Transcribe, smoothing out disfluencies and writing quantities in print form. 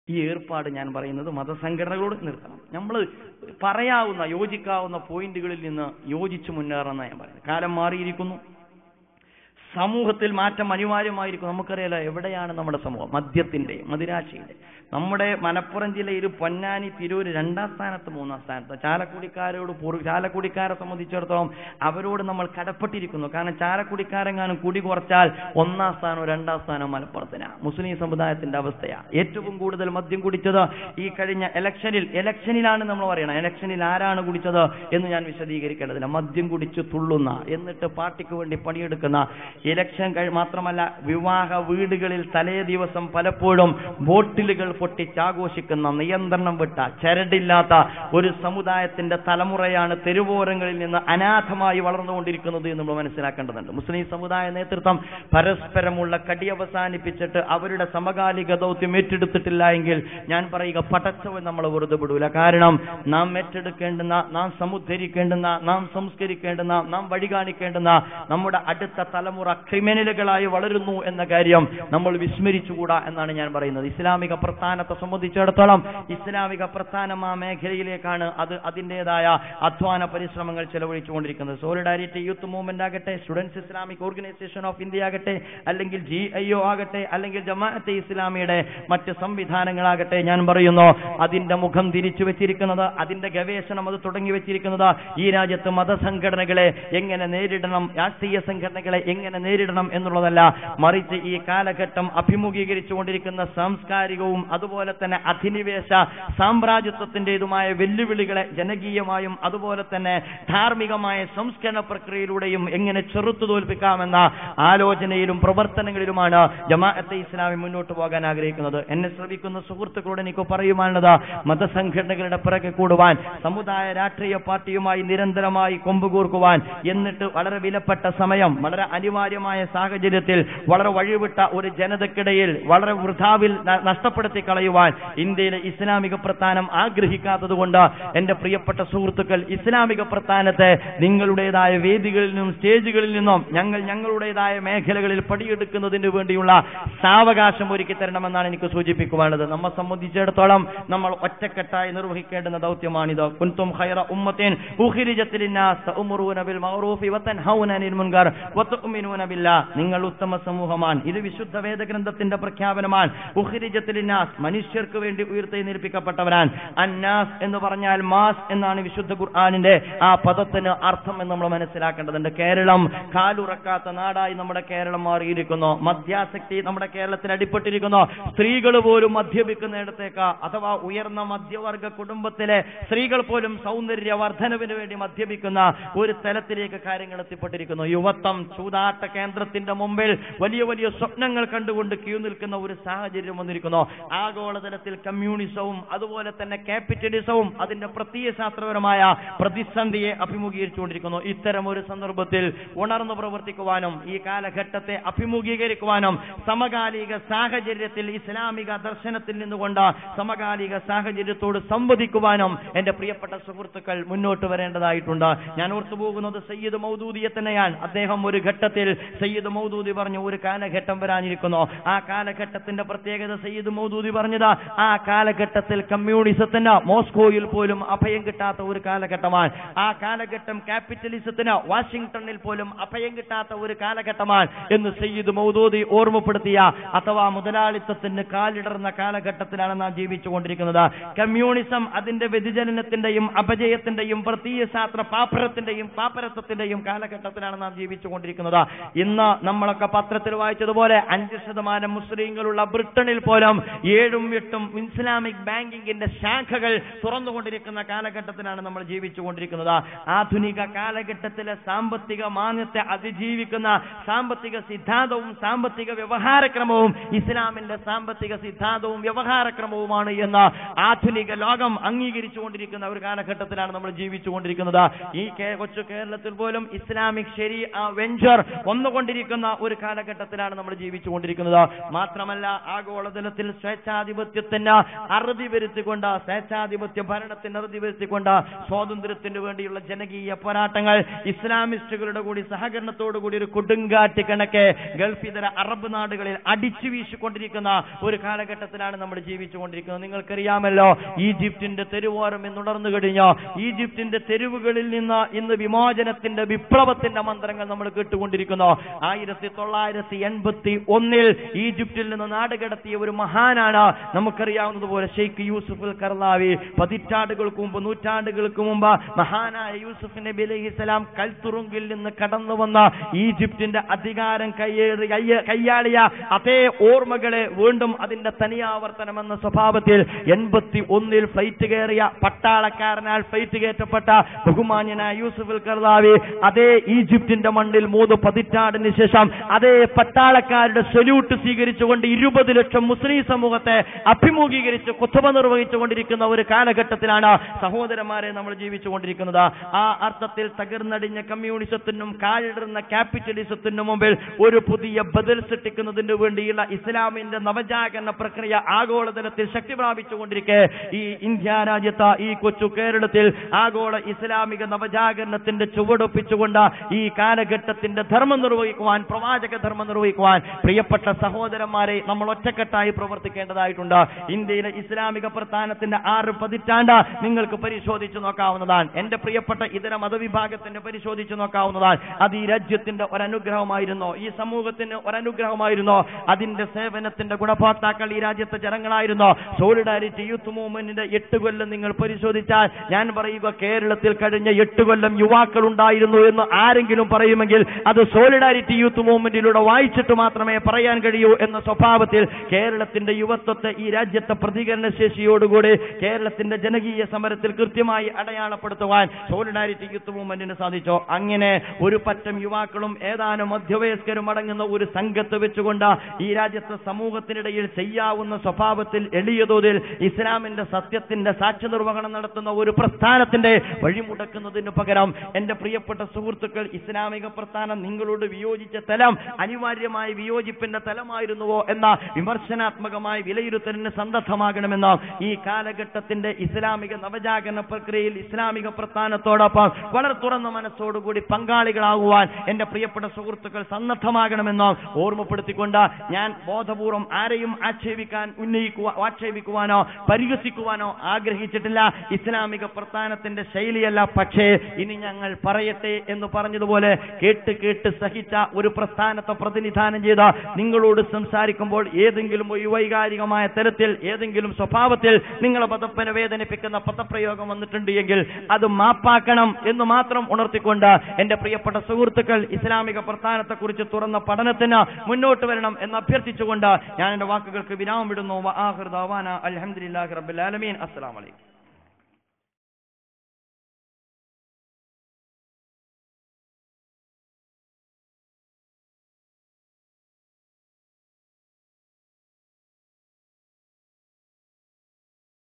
ഈ ഏർപ്പാട് ഞാൻ പറയുന്നത് മതസംഘടനകളോട് നിർത്തണം. നമ്മൾ പറയാവുന്ന യോജിക്കാവുന്ന പോയിന്റുകളിൽ നിന്ന് യോജിച്ചു മുന്നേറണമെന്ന് ഞാൻ പറയുന്നത്. കാലം മാറിയിരിക്കുന്നു, സമൂഹത്തിൽ മാറ്റം അനിവാര്യമായിരിക്കും. നമുക്കറിയാലോ എവിടെയാണ് നമ്മുടെ സമൂഹം, മദ്യത്തിന്റെ, മദിരാശിയുടെ. നമ്മുടെ മലപ്പുറം ജില്ലയിൽ പൊന്നാനി, തിരൂര് 2ാം സ്ഥാനത്ത് 3ാം സ്ഥാനത്ത്. ചാലക്കുടിക്കാരെ സംബന്ധിച്ചിടത്തോളം അവരോട് നമ്മൾ കടപ്പെട്ടിരിക്കുന്നു. കാരണം ചാലക്കുടിക്കാരെങ്ങാനും കുടി കുറച്ചാൽ 1ാം സ്ഥാനവും 2ാം സ്ഥാനവും മലപ്പുറത്തിനാണ്. മുസ്ലിം സമുദായത്തിന്റെ അവസ്ഥയാണ്. ഏറ്റവും കൂടുതൽ മദ്യം കുടിച്ചത് ഈ കഴിഞ്ഞ ഇലക്ഷനിലാണ് നമ്മൾ പറയണം. ഇലക്ഷനിൽ ആരാണ് കുടിച്ചത് എന്ന് ഞാൻ വിശദീകരിക്കേണ്ടതില്ല. മദ്യം കുടിച്ച് തുള്ളുന്ന, എന്നിട്ട് പാർട്ടിക്ക് വേണ്ടി പണിയെടുക്കുന്ന, ഇലക്ഷൻ മാത്രമല്ല വിവാഹ വീടുകളിൽ തലേ ദിവസം പലപ്പോഴും ബോട്ടിലുകൾ പൊട്ടിച്ചാഘോഷിക്കുന്ന, നിയന്ത്രണം വിട്ട, ചരടില്ലാത്ത ഒരു സമുദായത്തിന്റെ തലമുറയാണ് തെരുവോരങ്ങളിൽ നിന്ന് അനാഥമായി വളർന്നുകൊണ്ടിരിക്കുന്നത് എന്ന് നമ്മൾ മനസ്സിലാക്കേണ്ടതുണ്ട്. മുസ്ലിം സമുദായ നേതൃത്വം പരസ്പരമുള്ള കടി അവസാനിപ്പിച്ചിട്ട് അവരുടെ സമകാലിക ദൗത്യം ഏറ്റെടുത്തിട്ടില്ല എങ്കിൽ ഞാൻ പറയുക പടച്ചവൻ നമ്മൾ വെറുതെ വിടൂല. കാരണം നാം ഏറ്റെടുക്കേണ്ടുന്ന, നാം സമുദ്ധരിക്കേണ്ടുന്ന, നാം സംസ്കരിക്കേണ്ടുന്ന, നാം വഴി കാണിക്കേണ്ടുന്ന നമ്മുടെ അടുത്ത തലമുറ ക്രിമിനലുകളായി വളരുന്നു എന്ന കാര്യം നമ്മൾ വിസ്മരിച്ചുകൂടാ എന്നാണ് ഞാൻ പറയുന്നത്. ഇസ്ലാമിക പ്രസ്ഥാനത്തെ സംബന്ധിച്ചിടത്തോളം ഇസ്ലാമിക പ്രസ്ഥാനം ആ മേഖലയിലേക്കാണ് അത് അതിൻ്റെതായ അധ്വാന പരിശ്രമങ്ങൾ ചെലവഴിച്ചുകൊണ്ടിരിക്കുന്നത്. സോളിഡാരിറ്റി യൂത്ത് മൂവ്മെന്റ് ആകട്ടെ, students Islamic organisation of India ആകട്ടെ, അല്ലെങ്കിൽ GIO ആകട്ടെ, അല്ലെങ്കിൽ ജമാഅത്തെ ഇസ്ലാമിയുടെ മറ്റ് സംവിധാനങ്ങളാകട്ടെ, ഞാൻ പറയുന്നു അതിന്റെ മുഖം തിരിച്ചു വെച്ചിരിക്കുന്നത്, അതിന്റെ ഗവേഷണം അത് തുടങ്ങി വെച്ചിരിക്കുന്നത് ഈ രാജ്യത്ത് മതസംഘടനകളെ എങ്ങനെ നേരിടണം, രാഷ്ട്രീയ സംഘടനകളെ എങ്ങനെ നേരിടണം എന്നുള്ളതല്ല, മറിച്ച് ഈ കാലഘട്ടം അഭിമുഖീകരിച്ചുകൊണ്ടിരിക്കുന്ന സാംസ്കാരികവും അതുപോലെ തന്നെ അധിനിവേശ സാമ്രാജ്യത്വത്തിന്റേതുമായ വെല്ലുവിളികളെ ജനകീയമായും അതുപോലെ തന്നെ ധാർമ്മികമായ സംസ്കരണ പ്രക്രിയയിലൂടെയും എങ്ങനെ ചെറുത്തു തോൽപ്പിക്കാമെന്ന ആലോചനയിലും പ്രവർത്തനങ്ങളിലുമാണ് ജമാഅത്തെ ഇസ്ലാമി മുന്നോട്ട് പോകാൻ ആഗ്രഹിക്കുന്നത്. എന്നെ ശ്രമിക്കുന്ന സുഹൃത്തുക്കളോട് എനിക്ക് പറയുവാനുള്ളത്, മതസംഘടനകളുടെ പിറകെ കൂടുവാൻ, സമുദായ രാഷ്ട്രീയ പാർട്ടിയുമായി നിരന്തരമായി കൊമ്പുകൂർക്കുവാൻ, എന്നിട്ട് വളരെ വിലപ്പെട്ട സമയം വളരെ അനിവാര്യമായ സാഹചര്യത്തിൽ വളരെ വഴിവിട്ട ഒരു ജനതയ്ക്കിടയിൽ വളരെ വൃഥാവിൽ നഷ്ടപ്പെടുത്തി കളയുവാൻ ഇന്ത്യയിലെ ഇസ്ലാമിക പ്രസ്ഥാനം ആഗ്രഹിക്കാത്തതുകൊണ്ട് എന്റെ പ്രിയപ്പെട്ട സുഹൃത്തുക്കൾ, ഇസ്ലാമിക പ്രസ്ഥാനത്തെ നിങ്ങളുടേതായ വേദികളിൽ നിന്നും സ്റ്റേജുകളിൽ നിന്നും ഞങ്ങളുടേതായ മേഖലകളിൽ പടിയെടുക്കുന്നതിന് വേണ്ടിയുള്ള സാവകാശം ഒരുക്കി തരണമെന്നാണ് എനിക്ക് സൂചിപ്പിക്കുവാനുള്ളത്. നമ്മെ സംബന്ധിച്ചിടത്തോളം നമ്മൾ ഒറ്റക്കെട്ടായി നിർവഹിക്കേണ്ടുന്ന ദൗത്യമാണിത്. കുൻതും ഖൈറ ഉമ്മത്തിൻ ഉഖ്രിജത് ലിന്നാസ് തഅമുറൂന ബിൽ മഅറൂഫി വതൻഹൗന അനിൽ മുൻകർ വതുഅ്മിനൂന ബില്ലാഹ്. നിങ്ങൾ ഉത്തമ സമൂഹമാണ്. ഇത് വിശുദ്ധ വേദഗ്രന്ഥത്തിന്റെ പ്രഖ്യാപനമാണ്. ഉഖ്രിജത് ലിന്നാസ്, മനുഷ്യർക്ക് വേണ്ടി ഉയർത്തെഴുന്നേൽപ്പിക്കപ്പെട്ടവരാണ്. അന്നാസ് എന്ന് പറഞ്ഞാൽ മാസ് എന്നാണ് വിശുദ്ധ ഖുർആനിന്റെ ആ പദത്തിന് അർത്ഥം എന്ന് നമ്മൾ മനസ്സിലാക്കേണ്ടതുണ്ട്. കേരളം കാലുറക്കാത്ത നാടായി നമ്മുടെ കേരളം മാറിയിരിക്കുന്നു. മദ്യാസക്തി നമ്മുടെ കേരളത്തിൽ അടിപ്പെട്ടിരിക്കുന്നു. സ്ത്രീകൾ പോലും മദ്യപിക്കുന്നിടത്തേക്ക്, അഥവാ ഉയർന്ന മധ്യവർഗ കുടുംബത്തിലെ സ്ത്രീകൾ പോലും സൗന്ദര്യവർദ്ധനവിന് വേണ്ടി മദ്യപിക്കുന്ന ഒരു തലത്തിലേക്ക് കാര്യങ്ങൾ എത്തിപ്പെട്ടിരിക്കുന്നു. യുവത്വം ചൂതാട്ട കേന്ദ്രത്തിന്റെ മുമ്പിൽ വലിയ വലിയ സ്വപ്നങ്ങൾ കണ്ടുകൊണ്ട് ക്യൂ നിൽക്കുന്ന ഒരു സാഹചര്യം വന്നിരിക്കുന്നു. ആഗോളതലത്തിൽ കമ്മ്യൂണിസവും അതുപോലെ തന്നെ ക്യാപിറ്റലിസവും അതിന്റെ പ്രത്യയശാസ്ത്രപരമായ പ്രതിസന്ധിയെ അഭിമുഖീകരിച്ചുകൊണ്ടിരിക്കുന്നു. ഇത്തരം ഒരു സന്ദർഭത്തിൽ ഉണർന്നു പ്രവർത്തിക്കുവാനും ഈ കാലഘട്ടത്തെ അഭിമുഖീകരിക്കുവാനും സമകാലിക സാഹചര്യത്തിൽ ഇസ്ലാമിക ദർശനത്തിൽ നിന്നുകൊണ്ട് സമകാലിക സാഹചര്യത്തോട് സംവദിക്കുവാനും എന്റെ പ്രിയപ്പെട്ട സുഹൃത്തുക്കൾ മുന്നോട്ട് വരേണ്ടതായിട്ടുണ്ട്. ഞാൻ ഓർത്തുപോകുന്നത് സയ്യിദ് മൗദൂദിയെ തന്നെയാണ്. അദ്ദേഹം ഒരു ഘട്ടത്തിൽ സയ്യിദ് മൗദൂദി പറഞ്ഞു, ഒരു കാലഘട്ടം വരാനിരിക്കുന്നു. ആ കാലഘട്ടത്തിന്റെ പ്രത്യേകത സയ്യിദ് മൗദൂദി പറഞ്ഞത്, ആ കാലഘട്ടത്തിൽ കമ്മ്യൂണിസത്തിന് മോസ്കോയിൽ പോലും അഭയം കിട്ടാത്ത ഒരു കാലഘട്ടമാണ്. ആ കാലഘട്ടം ക്യാപിറ്റലിസത്തിന് വാഷിംഗ്ടണിൽ പോലും അഭയം കിട്ടാത്ത ഒരു കാലഘട്ടമാണ് എന്ന് സയ്യിദ് മൗദൂദി ഓർമ്മപ്പെടുത്തിയ, അഥവാ മുതലാളിത്തത്തിന് കാലിടർന്ന കാലഘട്ടത്തിലാണ് നാം ജീവിച്ചുകൊണ്ടിരിക്കുന്നത്. കമ്മ്യൂണിസം അതിന്റെ വ്യതിചലനത്തിന്റെയും അപജയത്തിന്റെയും പ്രത്യയശാസ്ത്ര പാപ്പരത്വത്തിന്റെയും കാലഘട്ടത്തിലാണ് നാം ജീവിച്ചുകൊണ്ടിരിക്കുന്നത്. ഇന്ന് നമ്മളൊക്കെ പത്രത്തിൽ വായിച്ചതുപോലെ 5% മുസ്ലിങ്ങളുള്ള ബ്രിട്ടനിൽ പോലും 7ഉം 8ഉം ഇസ്ലാമിക് ബാങ്കിങ്ങിന്റെ ശാഖകൾ തുറന്നുകൊണ്ടിരിക്കുന്ന കാലഘട്ടത്തിലാണ് നമ്മൾ ജീവിച്ചുകൊണ്ടിരിക്കുന്നത്. ആധുനിക കാലഘട്ടത്തിലെ സാമ്പത്തിക മാന്യത്തെ അതിജീവിക്കുന്ന സാമ്പത്തിക സിദ്ധാന്തവും സാമ്പത്തിക വ്യവഹാരക്രമവും ഇസ്ലാമിന്റെ സാമ്പത്തിക സിദ്ധാന്തവും വ്യവഹാരക്രമവുമാണ് എന്ന് ആധുനിക ലോകം അംഗീകരിച്ചുകൊണ്ടിരിക്കുന്ന ഒരു കാലഘട്ടത്തിലാണ് നമ്മൾ ജീവിച്ചുകൊണ്ടിരിക്കുന്നത്. ഈ കൊച്ചു കേരളത്തിൽ പോലും ഇസ്ലാമിക് ശരീഅ വെഞ്ചർ കൊന്നുകൊണ്ടിരിക്കുന്ന ഒരു കാലഘട്ടത്തിലാണ് നമ്മൾ ജീവിച്ചുകൊണ്ടിരിക്കുന്നത്. മാത്രമല്ല ആഗോളതലത്തിൽ സ്വേച്ഛാധിപത്യത്തിന് അറുതി വരുത്തിക്കൊണ്ട്, സ്വേച്ഛാധിപത്യ ഭരണത്തിന് അറുതി വരുത്തിക്കൊണ്ട് സ്വാതന്ത്ര്യത്തിന് വേണ്ടിയുള്ള ജനകീയ പോരാട്ടങ്ങൾ ഇസ്ലാമിസ്റ്റുകളുടെ കൂടി സഹകരണത്തോടുകൂടി ഒരു കൊടുങ്കാറ്റ് കണക്കെ ഗൾഫിതര അറബ് നാടുകളിൽ അടിച്ചു വീശിക്കൊണ്ടിരിക്കുന്ന ഒരു കാലഘട്ടത്തിലാണ് നമ്മൾ ജീവിച്ചുകൊണ്ടിരിക്കുന്നത്. നിങ്ങൾക്കറിയാമല്ലോ, ഈജിപ്തിന്റെ തെരുവോരം എന്നുണർന്നു കഴിഞ്ഞോ, ഈജിപ്തിന്റെ തെരുവുകളിൽ നിന്ന് ഇന്ന് വിമോചനത്തിന്റെ വിപ്ലവത്തിന്റെ മന്ത്രങ്ങൾ നമ്മൾ കേട്ടുകൊണ്ടിരിക്കുന്നു. 1981 ഈജിപ്തിൽ നിന്ന് നാടുകടത്തിയ ഒരു മഹാനാണ് നമുക്കറിയാവുന്നതുപോലെ ഷെയ്ഖ് യൂസുഫ് അൽ കർലാവി. പതിറ്റാണ്ടുകൾക്ക് മുമ്പ്, നൂറ്റാണ്ടുകൾക്ക് മുമ്പ് മഹാനായ യൂസുഫ് നബി അലൈഹിസ്സലാം കൽത്തുറുങ്കിൽ നിന്ന് കടന്നു വന്ന ഈജിപ്തിന്റെ അധികാരം കയ്യാളിയ അതേ ഓർമ്മകളെ വീണ്ടും അതിന്റെ തനിയാവർത്തനം എന്ന സ്വഭാവത്തിൽ 81 ഫ്ലൈറ്റ് കയറിയ പട്ടാളക്കാരനാൽ ഫ്ലൈറ്റ് കയറ്റപ്പെട്ട ബഹുമാന്യനായ യൂസുഫ് അൽ കർലാവി അതേ ഈജിപ്തിന്റെ മണ്ണിൽ 3 പതിറ്റാണ്ടിന് ശേഷം അതേ പട്ടാളക്കാരുടെ സല്യൂട്ട് സ്വീകരിച്ചുകൊണ്ട് 20 ലക്ഷം മുസ്ലിം സമൂഹത്തെ അഭിമുഖീകരിച്ച് ഖുത്ബ നിർവഹിച്ചുകൊണ്ടിരിക്കുന്ന ഒരു കാലഘട്ടത്തിലാണ് സഹോദരന്മാരെ നമ്മൾ ജീവിച്ചുകൊണ്ടിരിക്കുന്നത്. ആ അർത്ഥത്തിൽ തകർന്നടിഞ്ഞ കമ്മ്യൂണിസത്തിനും കാലിടുന്ന ക്യാപിറ്റലിസത്തിനും മുമ്പിൽ ഒരു പുതിയ ബദൽ സൃഷ്ടിക്കുന്നതിന് വേണ്ടിയുള്ള ഇസ്ലാമിന്റെ നവജാഗരണ പ്രക്രിയ ആഗോളതലത്തിൽ ശക്തി പ്രാപിച്ചുകൊണ്ടിരിക്കെ ഈ ഇന്ത്യ രാജ്യത്ത്, ഈ കൊച്ചു കേരളത്തിൽ ആഗോള ഇസ്ലാമിക നവജാഗരണത്തിന്റെ ചുവടൊപ്പിച്ചുകൊണ്ട് ഈ കാലഘട്ടത്തിന്റെ ധർമ്മം നിർവഹിക്കുവാൻ, പ്രവാചക ധർമ്മം നിർവഹിക്കുവാൻ പ്രിയപ്പെട്ട സഹോദരന്മാരെ നമ്മൾ ഒറ്റക്കെട്ടായി പ്രവർത്തിക്കേണ്ടതായിട്ടുണ്ട്. ഇന്ത്യയിലെ ഇസ്ലാമിക പ്രസ്ഥാനത്തിന്റെ 6 പതിറ്റാണ്ട് നിങ്ങൾക്ക് പരിശോധിച്ചു നോക്കാവുന്നതാണ്. എന്റെ പ്രിയപ്പെട്ട ഇതര മതവിഭാഗത്തിന്റെ പരിശോധിച്ചു നോക്കാവുന്നതാണ്. അത് ഈ രാജ്യത്തിന്റെ ഒരനുഗ്രഹമായിരുന്നു, ഈ സമൂഹത്തിന് ഒരനുഗ്രഹമായിരുന്നു. അതിന്റെ സേവനത്തിന്റെ ഗുണഭോക്താക്കൾ ഈ രാജ്യത്തെ ജനങ്ങളായിരുന്നു. സോളിഡാരിറ്റി യൂത്ത് മൂവ്മെന്റിന്റെ 8 കൊല്ലം നിങ്ങൾ പരിശോധിച്ചാൽ ഞാൻ പറയുക, കേരളത്തിൽ കഴിഞ്ഞ 8 കൊല്ലം യുവാക്കൾ ഉണ്ടായിരുന്നു എന്ന് ആരെങ്കിലും പറയുമെങ്കിൽ അത് സോളിഡാരിറ്റി യൂത്ത് മൂവ്മെന്റിലൂടെ വായിച്ചിട്ട് മാത്രമേ പറയാൻ കഴിയൂ എന്ന സ്വഭാവത്തിൽ കേരളത്തിന്റെ യുവത്വത്തെ ഈ രാജ്യത്തെ പ്രതികരണ ശേഷിയോടുകൂടി കേരളത്തിന്റെ ജനകീയ സമരത്തിൽ കൃത്യമായി അടയാളപ്പെടുത്തുവാൻ സോളിഡാരിറ്റി യൂത്ത് മൂവ്മെന്റിന് സാധിച്ചു. അങ്ങനെ ഒരു പറ്റം യുവാക്കളും ഏതാനും മധ്യവയസ്കരും അടങ്ങുന്ന ഒരു സംഘത്തെ വെച്ചുകൊണ്ട് ഈ രാജ്യത്തെ സമൂഹത്തിനിടയിൽ ചെയ്യാവുന്ന സ്വഭാവത്തിൽ എളിയ തോതിൽ ഇസ്ലാമിന്റെ സത്യത്തിന്റെ സാക്ഷ്യ നിർവഹണം നടത്തുന്ന ഒരു പ്രസ്ഥാനത്തിന്റെ വഴിമുടക്കുന്നതിന് പകരം എന്റെ പ്രിയപ്പെട്ട സുഹൃത്തുക്കൾ, ഇസ്ലാമിക പ്രസ്ഥാനം നിങ്ങളോട് വിയോജിച്ച തലം അനിവാര്യമായ വിയോജിപ്പിന്റെ തലമായിരുന്നുവോ എന്ന വിമർശനാത്മകമായ വിലയിരുത്തലിന് സന്നദ്ധമാകണമെന്ന് ഈ കാലഘട്ടത്തിന്റെ ഇസ്ലാമിക നവജാഗരണ പ്രക്രിയയിൽ ഇസ്ലാമിക പ്രസ്ഥാനത്തോടൊപ്പം വളരെ തുറന്ന മനസ്സോടുകൂടി പങ്കാളികളാകുവാൻ എന്റെ പ്രിയപ്പെട്ട സുഹൃത്തുക്കൾ സന്നദ്ധമാകണമെന്ന് ഓർമ്മപ്പെടുത്തിക്കൊണ്ട് ഞാൻ ബോധപൂർവം ആരെയും ആക്ഷേപിക്കുവാനോ പരിഹസിക്കുവാനോ ആഗ്രഹിച്ചിട്ടില്ല. ഇസ്ലാമിക പ്രസ്ഥാനത്തിന്റെ ശൈലിയല്ല. പക്ഷേ ഇനി ഞങ്ങൾ പറയട്ടെ എന്ന് പറഞ്ഞതുപോലെ കേട്ട് കേട്ട് സഹിച്ച ഒരു പ്രസ്ഥാനത്തെ പ്രതിനിധാനം ചെയ്ത നിങ്ങളോട് സംസാരിക്കുമ്പോൾ ഏതെങ്കിലും ഒരു വൈകാരികമായ തരത്തിൽ, ഏതെങ്കിലും സ്വഭാവത്തിൽ നിങ്ങളെ പദപ്പനെ വേദനിപ്പിക്കുന്ന പദപ്രയോഗം വന്നിട്ടുണ്ട് എങ്കിൽ അത് മാപ്പാക്കണം എന്ന് മാത്രം ഉണർത്തിക്കൊണ്ട് എന്റെ പ്രിയപ്പെട്ട സുഹൃത്തുക്കൾ ഇസ്ലാമിക പ്രസ്ഥാനത്തെക്കുറിച്ച് തുറന്ന പഠനത്തിന് മുന്നോട്ട് വരണം എന്ന് അഭ്യർത്ഥിച്ചുകൊണ്ട് ഞാൻ എന്റെ വാക്കുകൾക്ക് വിരാമം വിടുന്നു. വആഖിറു ദഅവാന അൽഹംദുലില്ലാഹി റബ്ബിൽ ആലമീൻ. അസ്സലാമു അലൈക്കും.